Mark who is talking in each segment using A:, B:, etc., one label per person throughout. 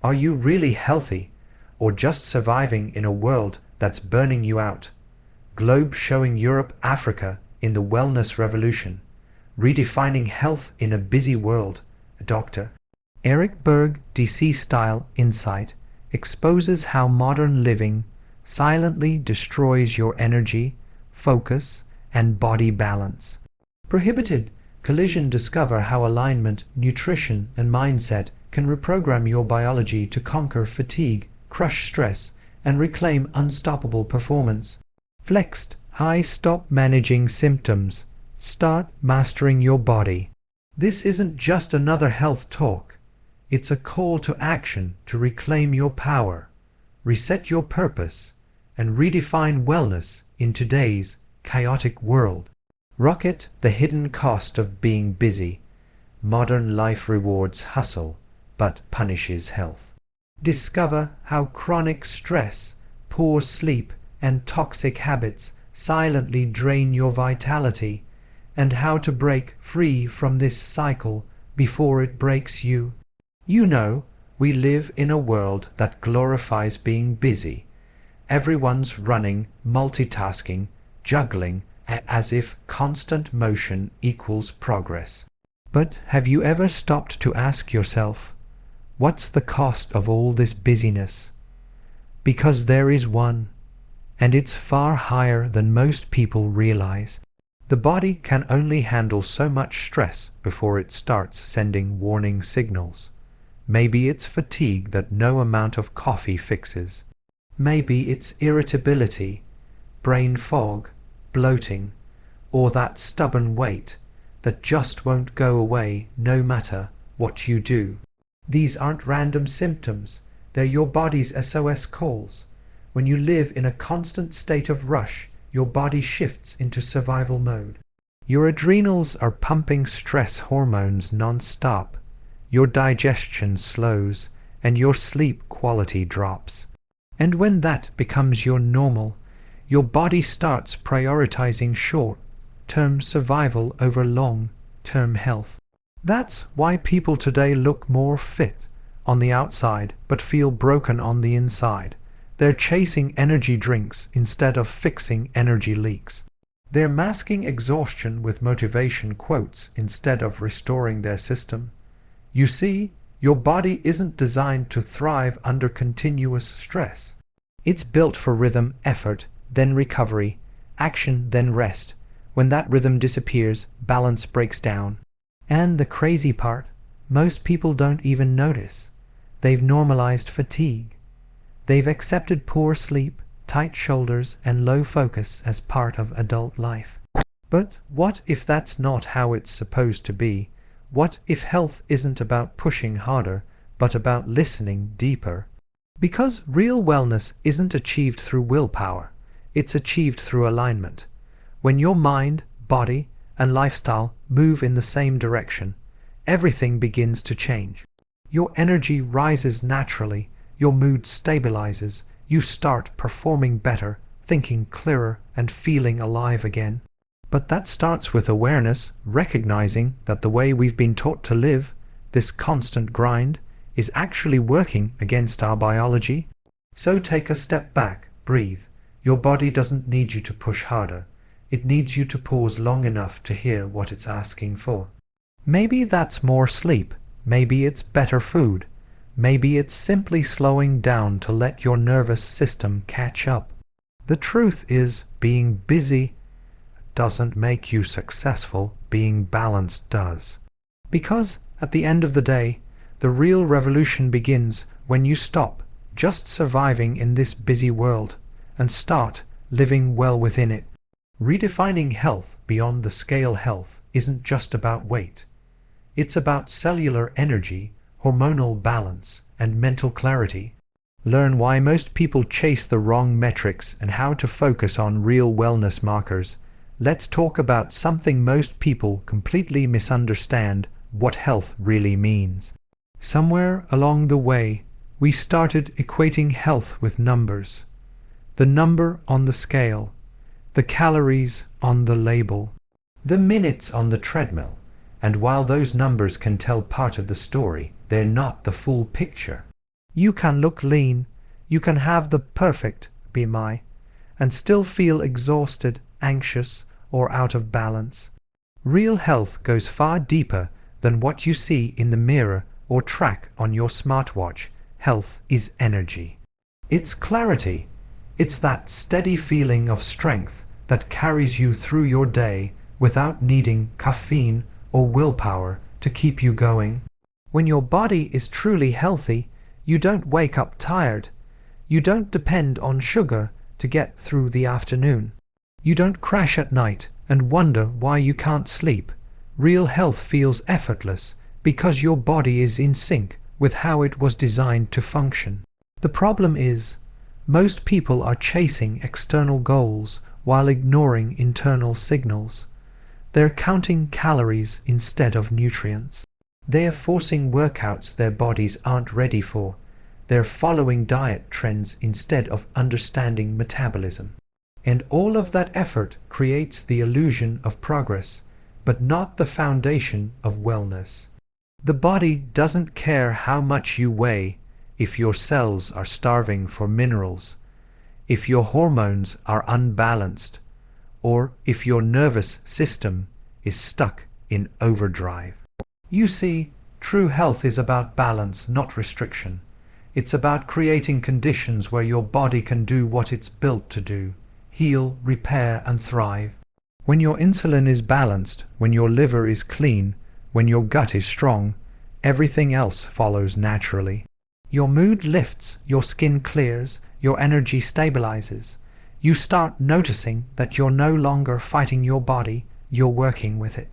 A: Are you really healthy, or just surviving in a world that's burning you out? Globe showing Europe, Africa in the wellness revolution. Redefining health in a busy world. Dr. Berg DC style insight exposes how modern living silently destroys your energy, focus, and body balance. Prohibited collision. Discover how alignment, nutrition, and mindset can reprogram your biology to conquer fatigue, crush stress, and reclaim unstoppable performance. Flexed. Stop managing symptoms. Start mastering your body. This isn't just another health talk. It's a call to action to reclaim your power, reset your purpose, and redefine wellness in today's chaotic world. Rocket. The hidden cost of being busy. Modern life rewards hustle, but punishes health. Discover how chronic stress, poor sleep, and toxic habits silently drain your vitality, and how to break free from this cycle before it breaks you. You know, we live in a world that glorifies being busy. Everyone's running, multitasking, juggling, as if constant motion equals progress. But have you ever stopped to ask yourself, what's the cost of all this busyness? Because there is one, and it's far higher than most people realize. The body can only handle so much stress before it starts sending warning signals. Maybe it's fatigue that no amount of coffee fixes. Maybe it's irritability, brain fog, bloating, or that stubborn weight that just won't go away no matter what you do. These aren't random symptoms. They're your body's SOS calls. When you live in a constant state of rush, your body shifts into survival mode. Your adrenals are pumping stress hormones non-stop. Your digestion slows, and your sleep quality drops. And when that becomes your normal, your body starts prioritizing short-term survival over long-term health. That's why people today look more fit on the outside but feel broken on the inside. They're chasing energy drinks instead of fixing energy leaks. They're masking exhaustion with motivation quotes instead of restoring their system. You see, your body isn't designed to thrive under continuous stress. It's built for rhythm, effort, then recovery, action, then rest. When that rhythm disappears, balance breaks down. And the crazy part, most people don't even notice. They've normalized fatigue. They've accepted poor sleep, tight shoulders, and low focus as part of adult life. But what if that's not how it's supposed to be? What if health isn't about pushing harder, but about listening deeper? Because real wellness isn't achieved through willpower. It's achieved through alignment. When your mind, body, and lifestyle move in the same direction, everything begins to change. Your energy rises naturally, your mood stabilizes, you start performing better, thinking clearer, and feeling alive again. But that starts with awareness, recognizing that the way we've been taught to live, this constant grind, is actually working against our biology. So take a step back, breathe. Your body doesn't need you to push harder. It needs you to pause long enough to hear what it's asking for. Maybe that's more sleep. Maybe it's better food. Maybe it's simply slowing down to let your nervous system catch up. The truth is, being busy doesn't make you successful. Being balanced does. Because, at the end of the day, the real revolution begins when you stop just surviving in this busy world and start living well within it. Redefining health beyond the scale health isn't just about weight. It's about cellular energy, hormonal balance, and mental clarity. Learn why most people chase the wrong metrics and how to focus on real wellness markers. Let's talk about something most people completely misunderstand: what health really means. Somewhere along the way, we started equating health with numbers. The number on the scale, the calories on the label, the minutes on the treadmill. And while those numbers can tell part of the story, they're not the full picture. You can look lean, you can have the perfect BMI, and still feel exhausted, anxious, or out of balance. Real health goes far deeper than what you see in the mirror or track on your smartwatch. Health is energy. It's clarity. It's that steady feeling of strength that carries you through your day without needing caffeine or willpower to keep you going. When your body is truly healthy, you don't wake up tired. You don't depend on sugar to get through the afternoon. You don't crash at night and wonder why you can't sleep. Real health feels effortless because your body is in sync with how it was designed to function. The problem is, most people are chasing external goals while ignoring internal signals. They're counting calories instead of nutrients. They're forcing workouts their bodies aren't ready for. They're following diet trends instead of understanding metabolism. And all of that effort creates the illusion of progress, but not the foundation of wellness. The body doesn't care how much you weigh if your cells are starving for minerals, if your hormones are unbalanced, or if your nervous system is stuck in overdrive. You see, true health is about balance, not restriction. It's about creating conditions where your body can do what it's built to do: heal, repair, and thrive. When your insulin is balanced, when your liver is clean, when your gut is strong, everything else follows naturally. Your mood lifts, your skin clears, your energy stabilizes. You start noticing that you're no longer fighting your body, you're working with it.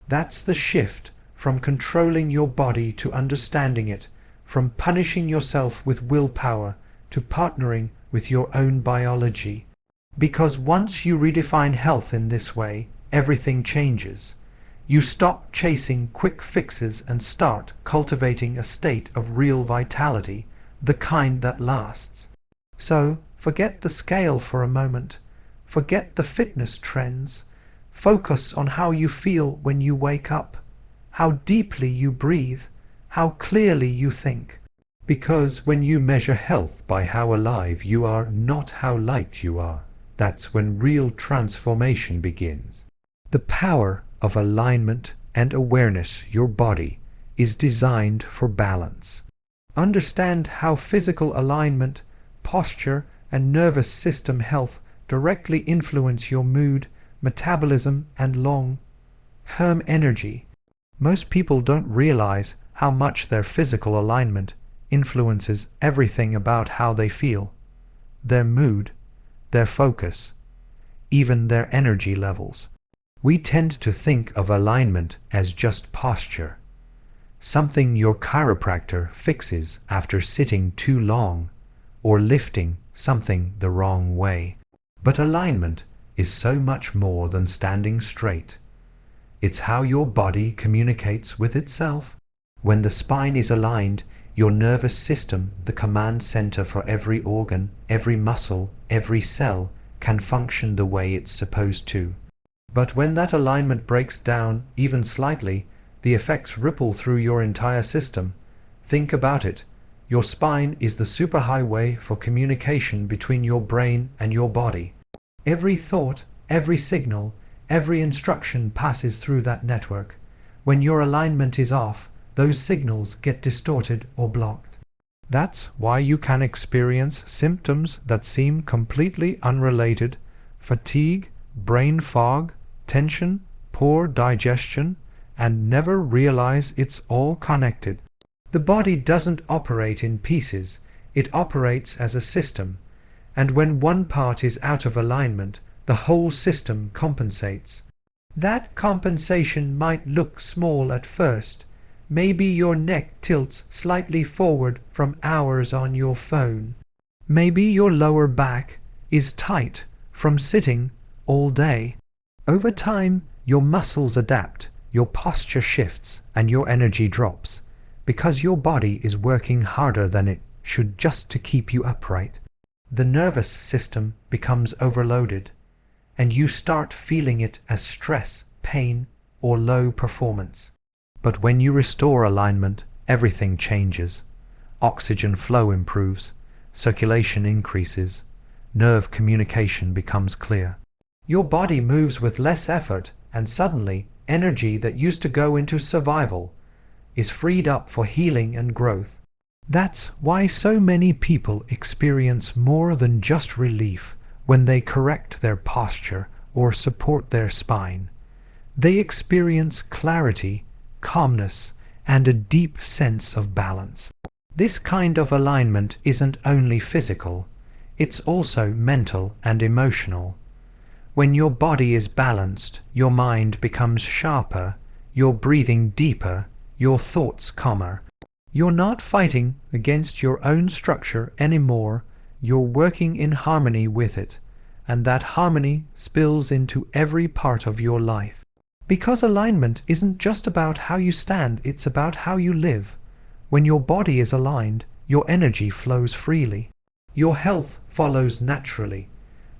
A: That's the shift from controlling your body to understanding it, from punishing yourself with willpower to partnering with your own biology. Because once you redefine health in this way, everything changes. You stop chasing quick fixes and start cultivating a state of real vitality, the kind that lasts. So, forget the scale for a moment. Forget the fitness trends. Focus on how you feel when you wake up, how deeply you breathe, how clearly you think. Because when you measure health by how alive you are, not how light you are, that's when real transformation begins. The power of alignment and awareness. Your body is designed for balance. Understand how physical alignment, posture, and nervous system health directly influence your mood, metabolism, and long-term energy. Most people don't realize how much their physical alignment influences everything about how they feel, their mood, their focus, even their energy levels. We tend to think of alignment as just posture, something your chiropractor fixes after sitting too long or lifting something the wrong way. But alignment is so much more than standing straight. It's how your body communicates with itself. When the spine is aligned, your nervous system, the command center for every organ, every muscle, every cell, can function the way it's supposed to. But when that alignment breaks down, even slightly, the effects ripple through your entire system. Think about it. Your spine is the superhighway for communication between your brain and your body. Every thought, every signal, every instruction passes through that network. When your alignment is off, those signals get distorted or blocked. That's why you can experience symptoms that seem completely unrelated: fatigue, brain fog, tension, poor digestion, and never realize it's all connected. The body doesn't operate in pieces, it operates as a system, and when one part is out of alignment, the whole system compensates. That compensation might look small at first. Maybe your neck tilts slightly forward from hours on your phone. Maybe your lower back is tight from sitting all day. Over time, your muscles adapt, your posture shifts, and your energy drops, because your body is working harder than it should just to keep you upright. The nervous system becomes overloaded, and you start feeling it as stress, pain, or low performance. But when you restore alignment, everything changes. Oxygen flow improves, circulation increases, nerve communication becomes clear. Your body moves with less effort, and suddenly, energy that used to go into survival is freed up for healing and growth. That's why so many people experience more than just relief when they correct their posture or support their spine. They experience clarity, calmness, and a deep sense of balance. This kind of alignment isn't only physical, it's also mental and emotional. When your body is balanced, your mind becomes sharper, your breathing deeper, your thoughts calmer. You're not fighting against your own structure anymore, you're working in harmony with it, and that harmony spills into every part of your life. Because alignment isn't just about how you stand, it's about how you live. When your body is aligned, your energy flows freely. Your health follows naturally,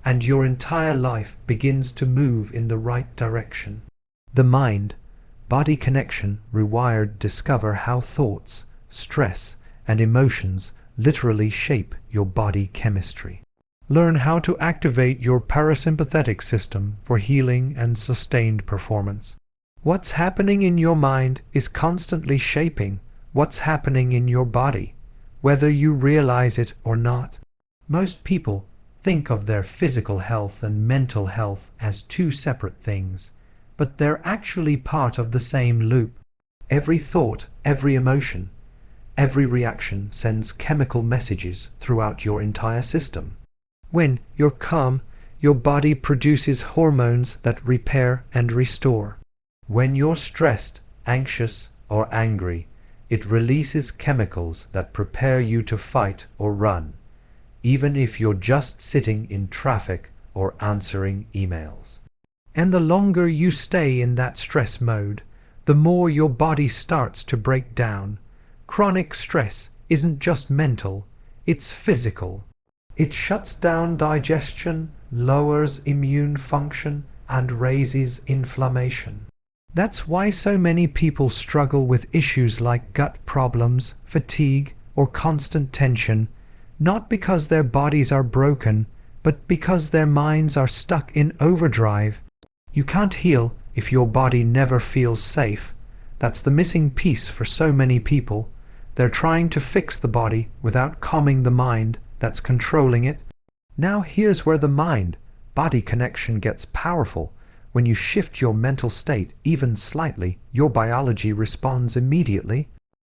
A: and your entire life begins to move in the right direction. The mind-body connection rewired discover how thoughts, stress, and emotions literally shape your body chemistry. Learn how to activate your parasympathetic system for healing and sustained performance. What's happening in your mind is constantly shaping what's happening in your body, whether you realize it or not. Most people think of their physical health and mental health as two separate things, but they're actually part of the same loop. Every thought, every emotion, every reaction sends chemical messages throughout your entire system. When you're calm, your body produces hormones that repair and restore. When you're stressed, anxious, or angry, it releases chemicals that prepare you to fight or run, even if you're just sitting in traffic or answering emails. And the longer you stay in that stress mode, the more your body starts to break down. Chronic stress isn't just mental, it's physical. It shuts down digestion, lowers immune function, and raises inflammation. That's why so many people struggle with issues like gut problems, fatigue, or constant tension, not because their bodies are broken, but because their minds are stuck in overdrive. You can't heal if your body never feels safe. That's the missing piece for so many people. They're trying to fix the body without calming the mind that's controlling it. Now here's where the mind-body connection gets powerful. When you shift your mental state even slightly, your biology responds immediately.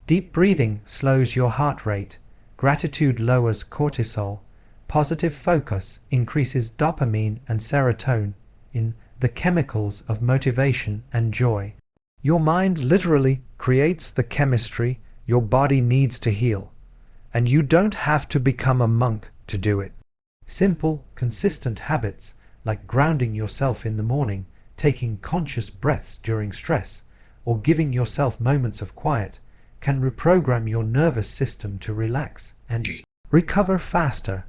A: Deep breathing slows your heart rate. Gratitude lowers cortisol. Positive focus increases dopamine and serotonin, the chemicals of motivation and joy. Your mind literally creates the chemistry your body needs to heal, and you don't have to become a monk to do it. Simple, consistent habits like grounding yourself in the morning, taking conscious breaths during stress, or giving yourself moments of quiet can reprogram your nervous system to relax and recover faster.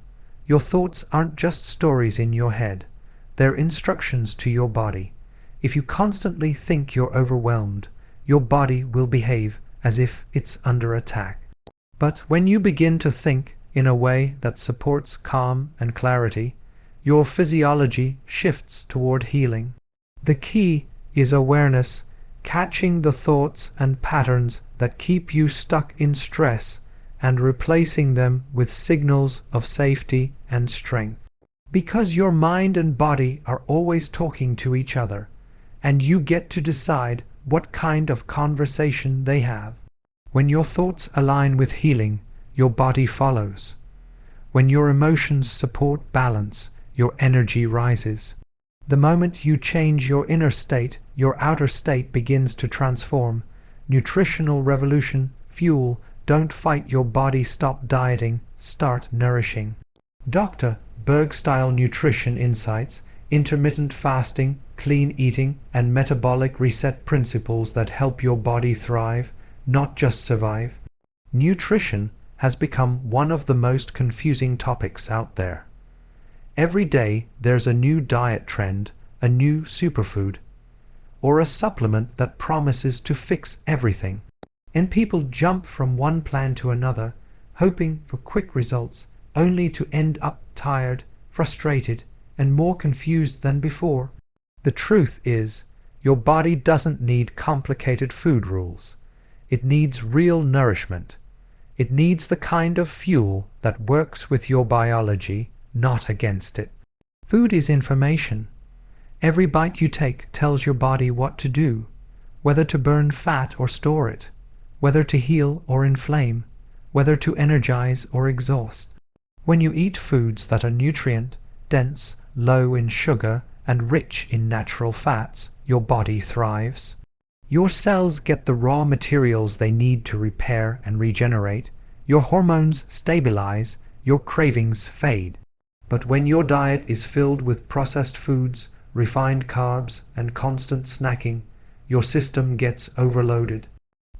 A: Your thoughts aren't just stories in your head, they're instructions to your body. If you constantly think you're overwhelmed, your body will behave as if it's under attack. But when you begin to think in a way that supports calm and clarity, your physiology shifts toward healing. The key is awareness, catching the thoughts and patterns that keep you stuck in stress and replacing them with signals of safety and strength. Because your mind and body are always talking to each other, and you get to decide what kind of conversation they have. When your thoughts align with healing, your body follows. When your emotions support balance, your energy rises. The moment you change your inner state, your outer state begins to transform. Nutritional revolution, fuel, don't fight your body, stop dieting, start nourishing. Dr. Berg-style nutrition insights, intermittent fasting, clean eating, and metabolic reset principles that help your body thrive, not just survive. Nutrition has become one of the most confusing topics out there. Every day there's a new diet trend, a new superfood, or a supplement that promises to fix everything. And people jump from one plan to another, hoping for quick results, only to end up tired, frustrated, and more confused than before. The truth is, your body doesn't need complicated food rules. It needs real nourishment. It needs the kind of fuel that works with your biology, not against it. Food is information. Every bite you take tells your body what to do, whether to burn fat or store it, whether to heal or inflame, whether to energize or exhaust. When you eat foods that are nutrient-dense, low in sugar, and rich in natural fats, your body thrives. Your cells get the raw materials they need to repair and regenerate, your hormones stabilize, your cravings fade. But when your diet is filled with processed foods, refined carbs, and constant snacking, your system gets overloaded.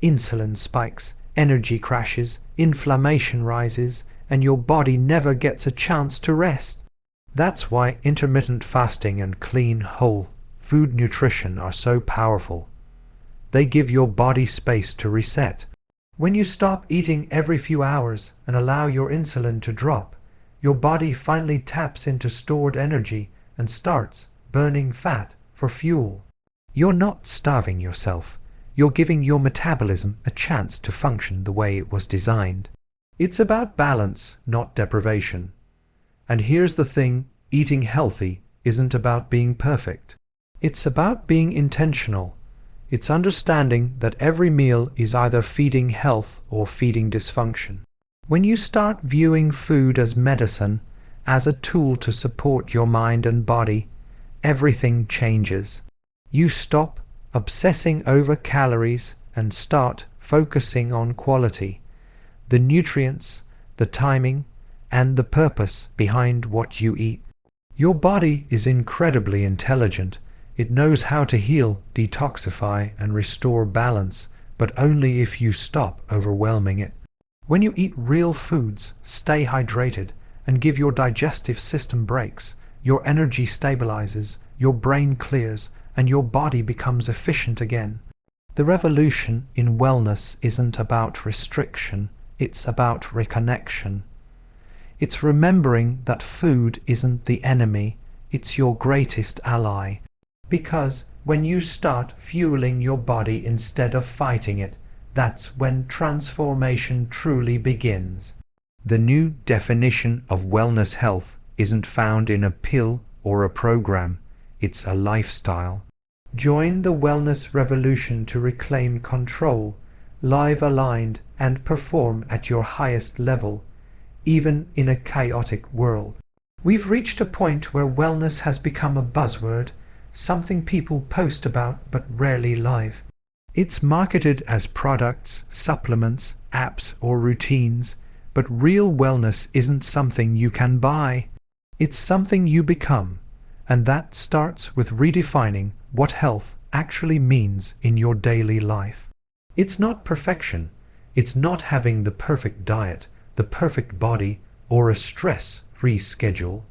A: Insulin spikes, energy crashes, inflammation rises, and your body never gets a chance to rest. That's why intermittent fasting and clean, whole food nutrition are so powerful. They give your body space to reset. When you stop eating every few hours and allow your insulin to drop, your body finally taps into stored energy and starts burning fat for fuel. You're not starving yourself. You're giving your metabolism a chance to function the way it was designed. It's about balance, not deprivation. And here's the thing, eating healthy isn't about being perfect. It's about being intentional. It's understanding that every meal is either feeding health or feeding dysfunction. When you start viewing food as medicine, as a tool to support your mind and body, everything changes. You stop obsessing over calories and start focusing on quality, the nutrients, the timing, and the purpose behind what you eat. Your body is incredibly intelligent. It knows how to heal, detoxify, and restore balance, but only if you stop overwhelming it. When you eat real foods, stay hydrated, and give your digestive system breaks, your energy stabilizes, your brain clears, and your body becomes efficient again. The revolution in wellness isn't about restriction, it's about reconnection. It's remembering that food isn't the enemy, it's your greatest ally. Because when you start fueling your body instead of fighting it, that's when transformation truly begins. The new definition of wellness health isn't found in a pill or a program, it's a lifestyle. Join the wellness revolution to reclaim control, live aligned, and perform at your highest level, even in a chaotic world. We've reached a point where wellness has become a buzzword, something people post about but rarely live. It's marketed as products, supplements, apps, or routines, but real wellness isn't something you can buy. It's something you become, and that starts with redefining what health actually means in your daily life. It's not perfection. It's not having the perfect diet, the perfect body, or a stress-free schedule.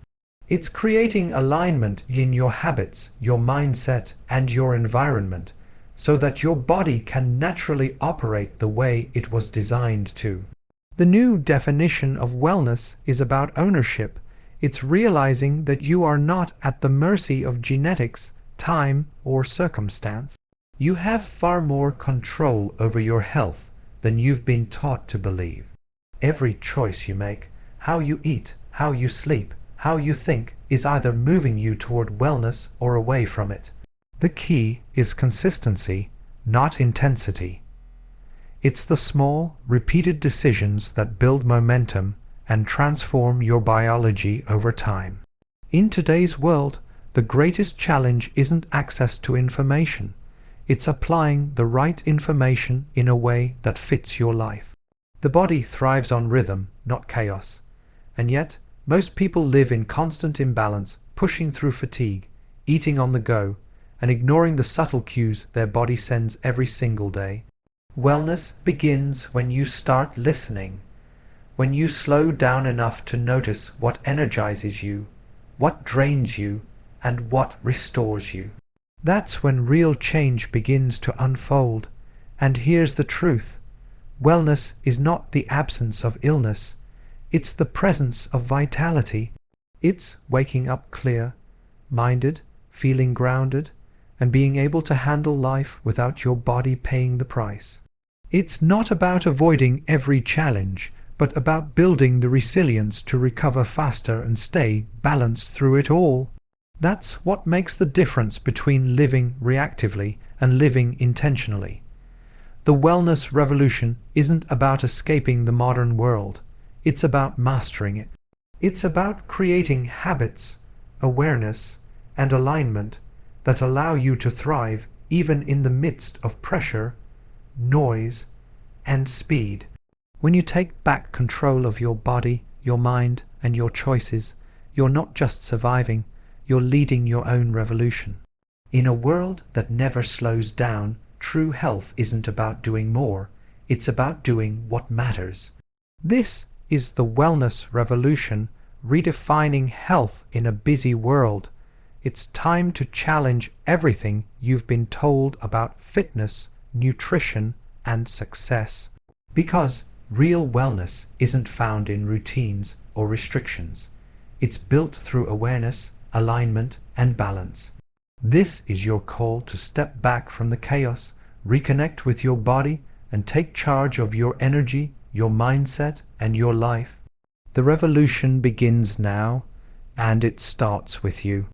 A: It's creating alignment in your habits, your mindset, and your environment, so that your body can naturally operate the way it was designed to. The new definition of wellness is about ownership. It's realizing that you are not at the mercy of genetics, time, or circumstance. You have far more control over your health than you've been taught to believe. Every choice you make, how you eat, how you sleep, how you think, is either moving you toward wellness or away from it. The key is consistency, not intensity. It's the small, repeated decisions that build momentum and transform your biology over time. In today's world, the greatest challenge isn't access to information. It's applying the right information in a way that fits your life. The body thrives on rhythm, not chaos. And yet, most people live in constant imbalance, pushing through fatigue, eating on the go, and ignoring the subtle cues their body sends every single day. Wellness begins when you start listening, when you slow down enough to notice what energizes you, what drains you, and what restores you. That's when real change begins to unfold. And here's the truth. Wellness is not the absence of illness, it's the presence of vitality. It's waking up clear-minded, feeling grounded, and being able to handle life without your body paying the price. It's not about avoiding every challenge, but about building the resilience to recover faster and stay balanced through it all. That's what makes the difference between living reactively and living intentionally. The wellness revolution isn't about escaping the modern world. It's about mastering it. It's about creating habits, awareness, and alignment that allow you to thrive even in the midst of pressure, noise, and speed. When you take back control of your body, your mind, and your choices, you're not just surviving, you're leading your own revolution. In a world that never slows down, true health isn't about doing more, it's about doing what matters. This is the wellness revolution, redefining health in a busy world. It's time to challenge everything you've been told about fitness, nutrition, and success. Because real wellness isn't found in routines or restrictions. It's built through awareness, alignment, and balance. This is your call to step back from the chaos, reconnect with your body, and take charge of your energy, your mindset, and your life. The revolution begins now, and it starts with you.